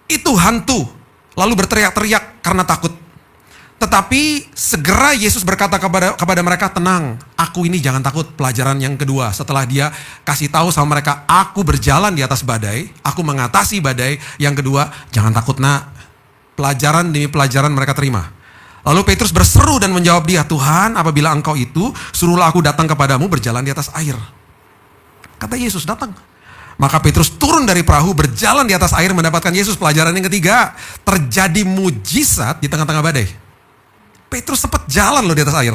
S1: itu hantu. Lalu berteriak-teriak karena takut. Tetapi segera Yesus berkata kepada mereka, tenang, aku ini jangan takut. Pelajaran yang kedua, setelah dia kasih tahu sama mereka, aku berjalan di atas badai, aku mengatasi badai. Yang kedua, jangan takut nak. Pelajaran demi pelajaran mereka terima. Lalu Petrus berseru dan menjawab dia, Tuhan, apabila engkau itu, suruhlah aku datang kepadamu berjalan di atas air. Kata Yesus, datang. Maka Petrus turun dari perahu, berjalan di atas air, mendapatkan Yesus. Pelajaran yang ketiga, terjadi mujizat di tengah-tengah badai. Petrus sempat jalan loh di atas air.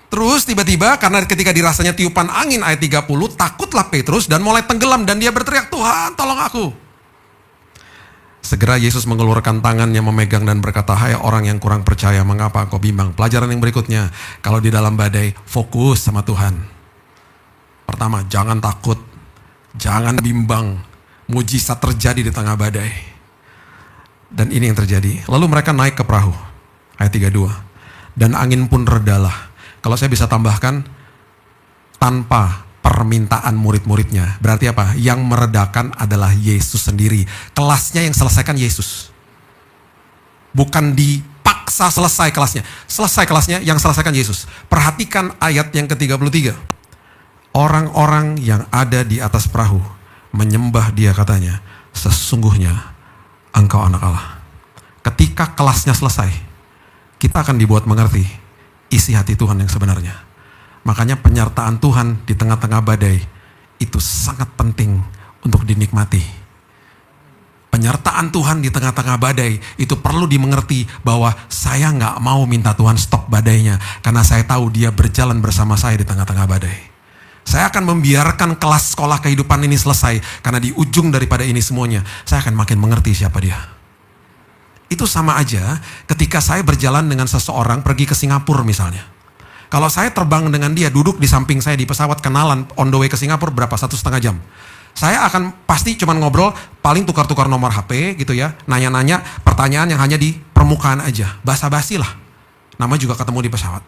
S1: Terus tiba-tiba karena ketika dirasanya tiupan angin ayat 30, takutlah Petrus dan mulai tenggelam dan dia berteriak, Tuhan tolong aku. Segera Yesus mengeluarkan tangannya memegang dan berkata, hai orang yang kurang percaya, mengapa kau bimbang? Pelajaran yang berikutnya, kalau di dalam badai, fokus sama Tuhan. Pertama, jangan takut, jangan bimbang. Mujizat terjadi di tengah badai. Dan ini yang terjadi. Lalu mereka naik ke perahu. Ayat 32. Dan angin pun redalah. Kalau saya bisa tambahkan, tanpa permintaan murid-muridnya. Berarti apa? Yang meredakan adalah Yesus sendiri. Kelasnya yang selesaikan Yesus. Bukan dipaksa selesai kelasnya. Selesai kelasnya yang selesaikan Yesus. Perhatikan ayat yang ke-33. Orang-orang yang ada di atas perahu menyembah dia, katanya, sesungguhnya engkau anak Allah. Ketika kelasnya selesai, kita akan dibuat mengerti isi hati Tuhan yang sebenarnya. Makanya penyertaan Tuhan di tengah-tengah badai itu sangat penting untuk dinikmati. Penyertaan Tuhan di tengah-tengah badai itu perlu dimengerti bahwa saya nggak mau minta Tuhan stop badainya, karena saya tahu dia berjalan bersama saya di tengah-tengah badai. Saya akan membiarkan kelas sekolah kehidupan ini selesai, karena di ujung daripada ini semuanya saya akan makin mengerti siapa dia. Itu sama aja ketika saya berjalan dengan seseorang pergi ke Singapura misalnya. Kalau saya terbang dengan dia, duduk di samping saya di pesawat, kenalan on the way ke Singapura berapa? 1,5 jam. Saya akan pasti cuman ngobrol, paling tukar-tukar nomor HP gitu ya. Nanya-nanya pertanyaan yang hanya di permukaan aja. Basa-basi lah. Nama juga ketemu di pesawat.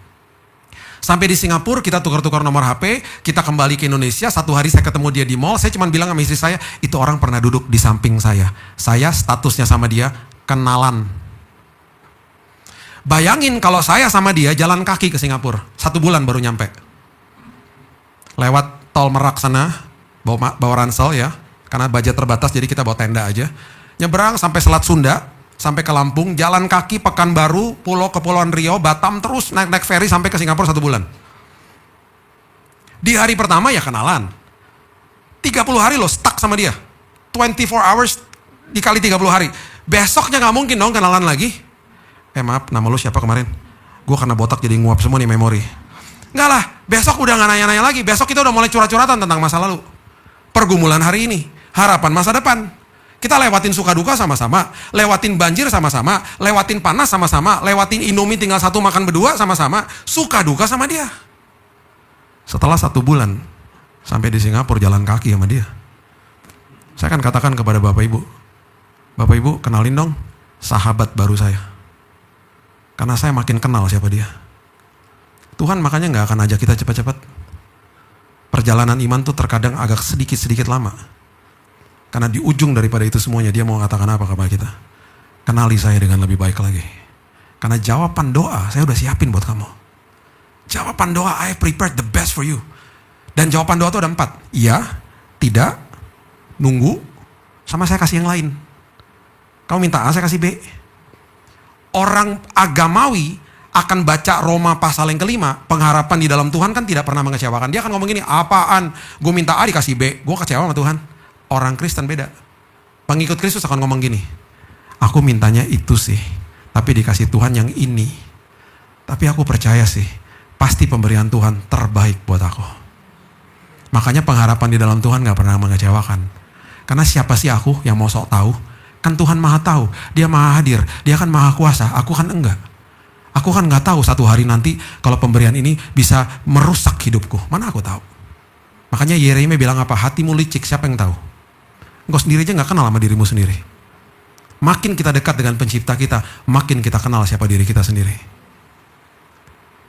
S1: Sampai di Singapura kita tukar-tukar nomor HP, kita kembali ke Indonesia. Satu hari saya ketemu dia di mall, saya cuman bilang sama istri saya, itu orang pernah duduk di samping saya. Saya statusnya sama dia kenalan. Bayangin kalau saya sama dia jalan kaki ke Singapura, 1 bulan baru nyampe. Lewat tol Merak sana, bawa ransel ya, karena budget terbatas jadi kita bawa tenda aja. Nyebrang sampai Selat Sunda, sampai ke Lampung, jalan kaki Pekanbaru, Kepulauan Riau, Batam, terus naik ferry sampai ke Singapura 1 bulan. Di hari pertama ya kenalan. 30 hari loh stuck sama dia. 24 hours dikali 30 hari. Besoknya gak mungkin dong kenalan lagi. Maaf, nama lu siapa kemarin? Gue karena botak jadi nguap semua nih memori. Enggak lah, besok udah gak nanya-nanya lagi. Besok kita udah mulai curhat-curhatan tentang masa lalu. Pergumulan hari ini, harapan masa depan. Kita lewatin suka duka sama-sama, lewatin banjir sama-sama, lewatin panas sama-sama, lewatin Indomie tinggal satu makan berdua sama-sama, suka duka sama dia. Setelah 1 bulan, sampai di Singapura jalan kaki sama dia. Saya akan katakan kepada Bapak Ibu, Bapak Ibu kenalin dong sahabat baru saya. Karena saya makin kenal siapa dia. Tuhan makanya gak akan ajak kita cepat-cepat. Perjalanan iman tuh terkadang agak sedikit-sedikit lama. Karena di ujung daripada itu semuanya dia mau katakan apa kepada kita. Kenali saya dengan lebih baik lagi. Karena jawaban doa saya udah siapin buat kamu. Jawaban doa, I prepared the best for you. Dan jawaban doa itu ada 4. Iya, tidak, nunggu, sama saya kasih yang lain. Kamu minta A, saya kasih B. Orang agamawi akan baca Roma pasal yang ke-5, pengharapan di dalam Tuhan kan tidak pernah mengecewakan. Dia akan ngomong gini, apaan? Gue minta A dikasih B, gue kecewa sama Tuhan. Orang Kristen beda. Pengikut Kristus akan ngomong gini, aku mintanya itu sih, tapi dikasih Tuhan yang ini. Tapi aku percaya sih, pasti pemberian Tuhan terbaik buat aku. Makanya pengharapan di dalam Tuhan gak pernah mengecewakan. Karena siapa sih aku yang mau sok tahu? Kan Tuhan maha tahu, dia maha hadir, dia kan maha kuasa, aku kan enggak. Aku kan gak tahu satu hari nanti kalau pemberian ini bisa merusak hidupku. Mana aku tahu. Makanya Yeremia bilang apa? Hatimu licik, siapa yang tahu? Engkau sendiri aja gak kenal sama dirimu sendiri. Makin kita dekat dengan pencipta kita, makin kita kenal siapa diri kita sendiri.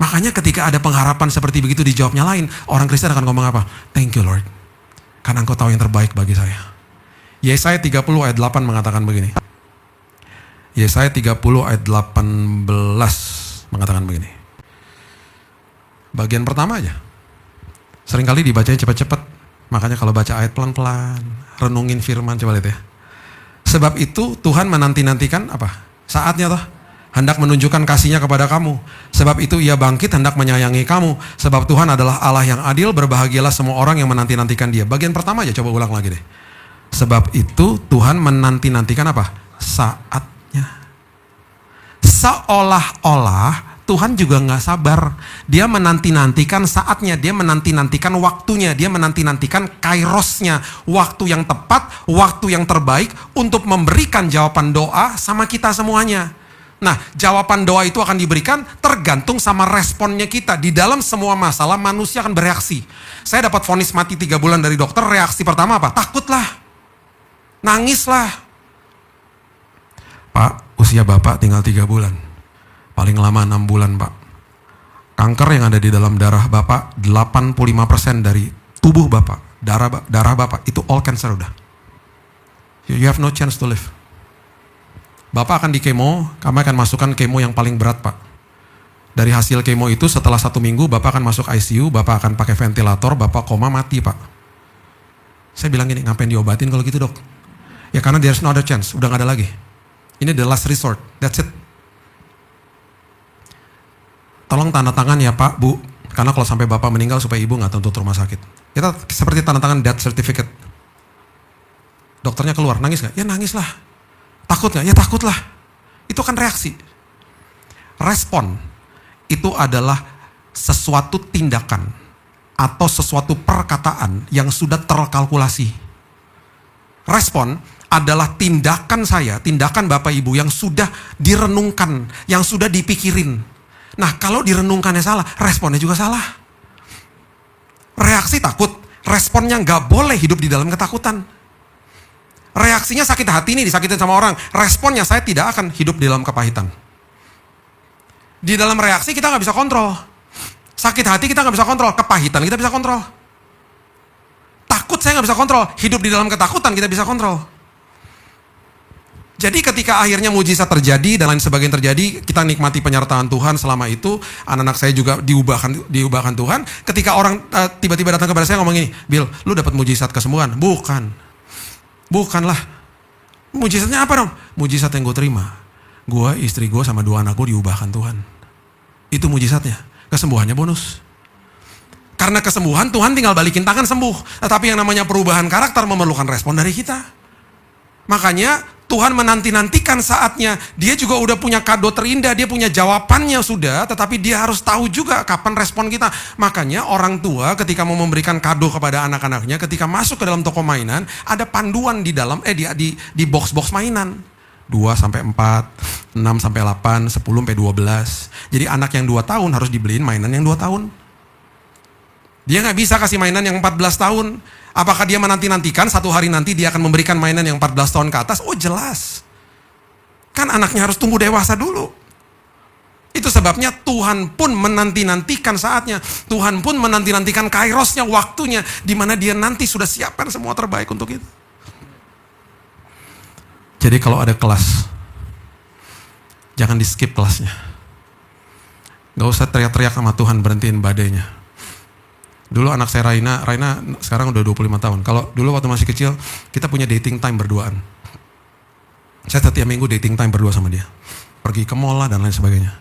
S1: Makanya ketika ada pengharapan seperti begitu dijawabnya lain, orang Kristen akan ngomong apa? Thank you Lord. Karena Engkau tahu yang terbaik bagi saya. Yesaya 30 ayat 8 mengatakan begini. Yesaya 30 ayat 18 mengatakan begini. Bagian pertama aja. Seringkali dibacanya cepat-cepat. Makanya kalau baca ayat pelan-pelan, renungin firman, coba lihat ya. Sebab itu Tuhan menanti-nantikan apa? Saatnya toh. Hendak menunjukkan kasih-Nya kepada kamu. Sebab itu Ia bangkit hendak menyayangi kamu. Sebab Tuhan adalah Allah yang adil, berbahagialah semua orang yang menanti-nantikan Dia. Bagian pertama aja, coba ulang lagi deh. Sebab itu Tuhan menanti-nantikan apa? Saatnya. Seolah-olah Tuhan juga gak sabar. Dia menanti-nantikan saatnya, dia menanti-nantikan waktunya, dia menanti-nantikan kairosnya, waktu yang tepat, waktu yang terbaik untuk memberikan jawaban doa sama kita semuanya. Nah, jawaban doa itu akan diberikan tergantung sama responnya kita. Di dalam semua masalah manusia akan bereaksi. Saya dapat vonis mati 3 bulan dari dokter, reaksi pertama apa? Takutlah, nangislah. Pak, usia Bapak tinggal 3 bulan. Paling lama 6 bulan, Pak. Kanker yang ada di dalam darah Bapak, 85% dari tubuh Bapak, darah Bapak, itu all cancer udah. You have no chance to live. Bapak akan di kemo, kami akan masukkan kemo yang paling berat, Pak. Dari hasil kemo itu setelah 1 minggu, Bapak akan masuk ICU, Bapak akan pakai ventilator, Bapak koma mati, Pak. Saya bilang gini, ngapain diobatin kalau gitu, Dok? Ya karena there's no other chance, udah gak ada lagi. Ini the last resort, that's it. Tolong tanda tangan ya Pak, Bu. Karena kalau sampai Bapak meninggal supaya Ibu gak tuntut rumah sakit. Kita seperti tanda tangan death certificate. Dokternya keluar, nangis gak? Ya nangislah. Takut gak? Ya takutlah. Itu kan reaksi. Respon itu adalah sesuatu tindakan atau sesuatu perkataan yang sudah terkalkulasi. Respon adalah tindakan saya, tindakan Bapak Ibu yang sudah direnungkan, yang sudah dipikirin. Nah, kalau direnungkannya salah, responnya juga salah. Reaksi takut, responnya nggak boleh hidup di dalam ketakutan. Reaksinya sakit hati nih, disakitin sama orang. Responnya saya tidak akan hidup di dalam kepahitan. Di dalam reaksi kita nggak bisa kontrol. Sakit hati kita nggak bisa kontrol, kepahitan kita bisa kontrol. Takut saya nggak bisa kontrol, hidup di dalam ketakutan kita bisa kontrol. Jadi ketika akhirnya mujizat terjadi dan lain sebagainya terjadi, kita nikmati penyertaan Tuhan selama itu. Anak-anak saya juga diubahkan Tuhan. Ketika orang tiba-tiba datang kepada saya ngomong gini, Bill, lu dapat mujizat kesembuhan? Bukanlah. Mujizatnya apa dong? Mujizat yang gue terima. Gue, istri gue sama 2 anak gue diubahkan Tuhan. Itu mujizatnya. Kesembuhannya bonus. Karena kesembuhan Tuhan tinggal balikin tangan sembuh. Tetapi yang namanya perubahan karakter memerlukan respon dari kita. Makanya Tuhan menanti-nantikan saatnya. Dia juga udah punya kado terindah, dia punya jawabannya sudah, tetapi dia harus tahu juga kapan respon kita. Makanya orang tua ketika mau memberikan kado kepada anak-anaknya, ketika masuk ke dalam toko mainan, ada panduan di dalam di box-box mainan. 2-4, 6-8, 10-12. Jadi anak yang 2 tahun harus dibeliin mainan yang 2 tahun. Dia nggak bisa kasih mainan yang 14 tahun. Apakah dia menanti-nantikan satu hari nanti dia akan memberikan mainan yang 14 tahun ke atas? Oh jelas. Kan anaknya harus tumbuh dewasa dulu. Itu sebabnya Tuhan pun menanti-nantikan saatnya. Tuhan pun menanti-nantikan kairosnya, waktunya. Di mana dia nanti sudah siapkan semua terbaik untuk itu. Jadi kalau ada kelas, jangan di skip kelasnya. Gak usah teriak-teriak sama Tuhan, berhentiin badainya. Dulu anak saya Raina sekarang udah 25 tahun. Kalau dulu waktu masih kecil, kita punya dating time berduaan. Saya setiap minggu dating time berdua sama dia. Pergi ke mall lah dan lain sebagainya.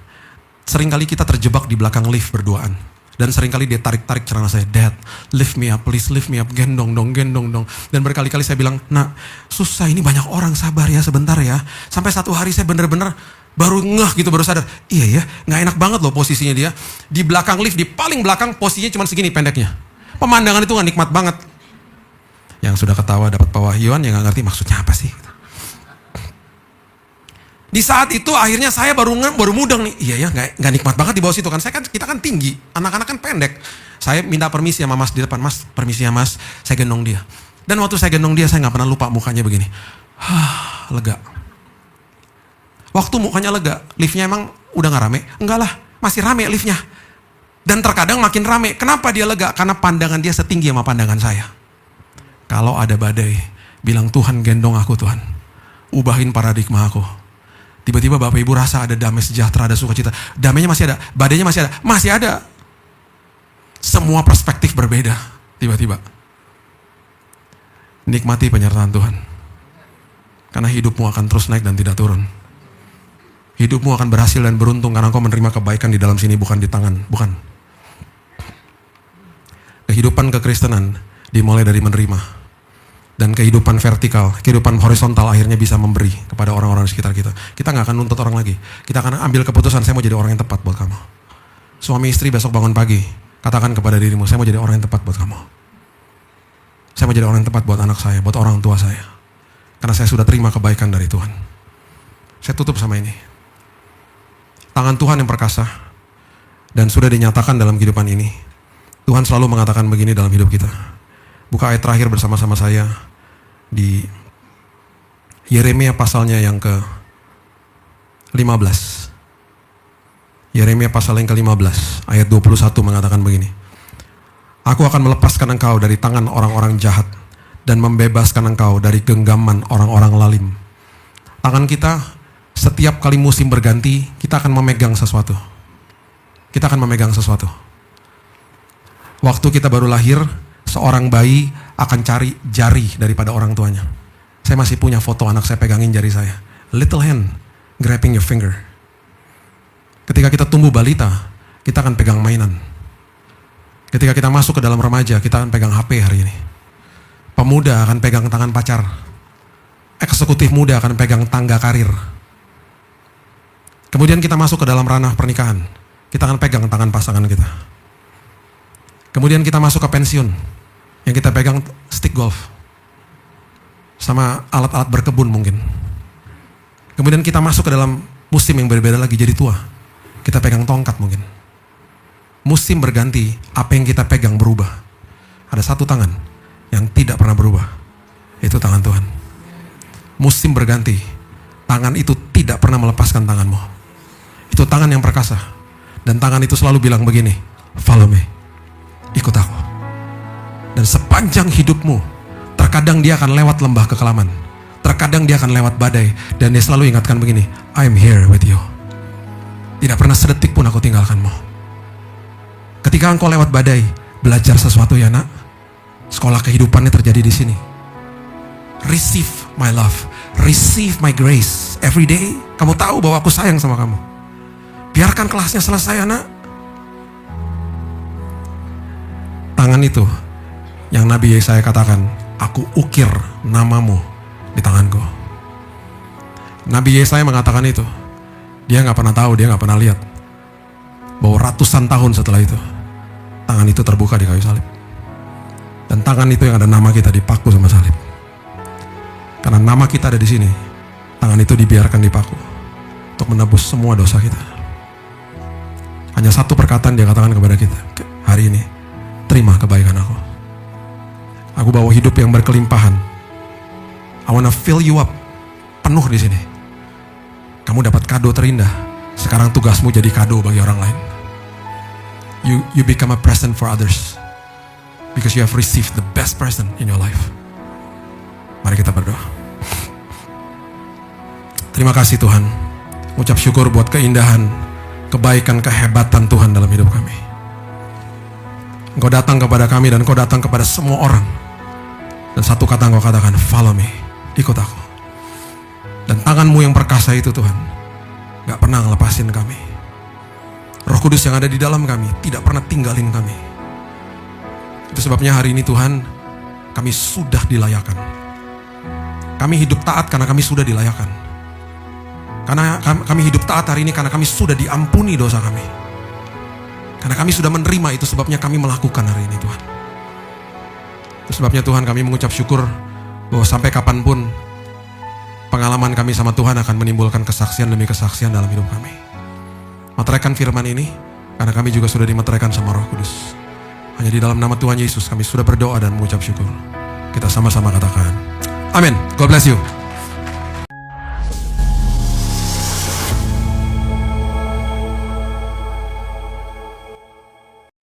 S1: Seringkali kita terjebak di belakang lift berduaan. Dan seringkali dia tarik-tarik celana saya. Dad, lift me up, please lift me up. Gendong dong. Dan berkali-kali saya bilang, nak, susah ini banyak orang, sabar ya sebentar ya. Sampai satu hari saya bener-bener baru ngeh gitu, baru sadar. Iya ya, gak enak banget loh posisinya dia. Di belakang lift, di paling belakang posisinya cuma segini pendeknya. Pemandangan itu gak nikmat banget. Yang sudah ketawa dapat pewahyuan, yang gak ngerti maksudnya apa sih. Di saat itu akhirnya saya baru mudeng nih. Iya ya, gak nikmat banget di bawah situ kan. Kita kan tinggi, anak-anak kan pendek. Saya minta permisi sama mas di depan. Mas, permisi ya mas, saya gendong dia. Dan waktu saya gendong dia, saya gak pernah lupa mukanya begini. Lega. Waktu mukanya lega, liftnya emang udah gak rame? Enggak lah, masih rame liftnya. Dan terkadang makin rame. Kenapa dia lega? Karena pandangan dia setinggi sama pandangan saya. Kalau ada badai, bilang Tuhan gendong aku Tuhan. Ubahin paradigma aku. Tiba-tiba Bapak Ibu rasa ada damai sejahtera, ada sukacita. Damainya masih ada, badainya masih ada. Masih ada. Semua perspektif berbeda tiba-tiba. Nikmati penyertaan Tuhan. Karena hidupmu akan terus naik dan tidak turun. Hidupmu akan berhasil dan beruntung karena engkau menerima kebaikan di dalam sini, bukan di tangan. Bukan. Kehidupan kekristenan dimulai dari menerima. Dan kehidupan vertikal, kehidupan horizontal akhirnya bisa memberi kepada orang-orang di sekitar kita. Kita gak akan nuntut orang lagi. Kita akan ambil keputusan, saya mau jadi orang yang tepat buat kamu. Suami istri besok bangun pagi, katakan kepada dirimu, saya mau jadi orang yang tepat buat kamu. Saya mau jadi orang yang tepat buat anak saya, buat orang tua saya. Karena saya sudah terima kebaikan dari Tuhan. Saya tutup sama ini. Tangan Tuhan yang perkasa dan sudah dinyatakan dalam kehidupan ini. Tuhan selalu mengatakan begini dalam hidup kita. Buka ayat terakhir bersama-sama saya di Yeremia pasalnya yang ke-15. Yeremia pasal yang ke-15 ayat 21 mengatakan begini. Aku akan melepaskan engkau dari tangan orang-orang jahat dan membebaskan engkau dari genggaman orang-orang lalim. Tangan kita setiap kali musim berganti, kita akan memegang sesuatu. Kita akan memegang sesuatu. Waktu kita baru lahir, seorang bayi akan cari jari daripada orang tuanya. Saya masih punya foto anak saya pegangin jari saya. Little hand grabbing your finger. Ketika kita tumbuh balita, kita akan pegang mainan. Ketika kita masuk ke dalam remaja, kita akan pegang HP hari ini. Pemuda akan pegang tangan pacar. Eksekutif muda akan pegang tangga karir. Kemudian kita masuk ke dalam ranah pernikahan. Kita akan pegang tangan pasangan kita. Kemudian kita masuk ke pensiun. Yang kita pegang stick golf. Sama alat-alat berkebun mungkin. Kemudian kita masuk ke dalam musim yang berbeda lagi, jadi tua. Kita pegang tongkat mungkin. Musim berganti, apa yang kita pegang berubah. Ada satu tangan yang tidak pernah berubah. Itu tangan Tuhan. Musim berganti, tangan itu tidak pernah melepaskan tanganmu. Itu tangan yang perkasa. Dan tangan itu selalu bilang begini, follow me, ikut aku. Dan sepanjang hidupmu, terkadang dia akan lewat lembah kekelaman. Terkadang dia akan lewat badai. Dan dia selalu ingatkan begini, I'm here with you. Tidak pernah sedetik pun aku tinggalkanmu. Ketika engkau lewat badai, belajar sesuatu ya nak. Sekolah kehidupannya terjadi di sini. Receive my love, receive my grace. Every day, kamu tahu bahwa aku sayang sama kamu. Biarkan kelasnya selesai anak. Tangan itu yang Nabi Yesaya katakan, aku ukir namamu di tanganku. Nabi Yesaya mengatakan itu. Dia gak pernah tahu, dia gak pernah lihat bahwa ratusan tahun setelah itu, tangan itu terbuka di kayu salib. Dan tangan itu yang ada nama kita dipaku sama salib. Karena nama kita ada di sini, tangan itu dibiarkan dipaku untuk menebus semua dosa kita. Hanya satu perkataan dia katakan kepada kita, hari ini, terima kebaikan aku. Aku bawa hidup yang berkelimpahan. I wanna fill you up, penuh di sini. Kamu dapat kado terindah. Sekarang tugasmu jadi kado bagi orang lain. You become a present for others because you have received the best present in your life. Mari kita berdoa. Terima kasih Tuhan. Ucap syukur buat keindahan, kebaikan, kehebatan Tuhan dalam hidup kami. Engkau datang kepada kami dan Engkau datang kepada semua orang. Dan satu kata Engkau katakan, follow me, ikut aku. Dan tanganmu yang perkasa itu Tuhan, gak pernah ngelepasin kami. Roh Kudus yang ada di dalam kami tidak pernah tinggalin kami. Itu sebabnya hari ini Tuhan, kami sudah dilayakan. Kami hidup taat karena kami sudah dilayakan. Karena kami hidup taat hari ini karena kami sudah diampuni dosa kami. Karena kami sudah menerima, itu sebabnya kami melakukan hari ini Tuhan. Itu sebabnya Tuhan kami mengucap syukur bahwa sampai kapanpun pengalaman kami sama Tuhan akan menimbulkan kesaksian demi kesaksian dalam hidup kami. Meteraikan firman ini karena kami juga sudah dimeteraikan sama Roh Kudus. Hanya di dalam nama Tuhan Yesus kami sudah berdoa dan mengucap syukur. Kita sama-sama katakan amin. God bless you.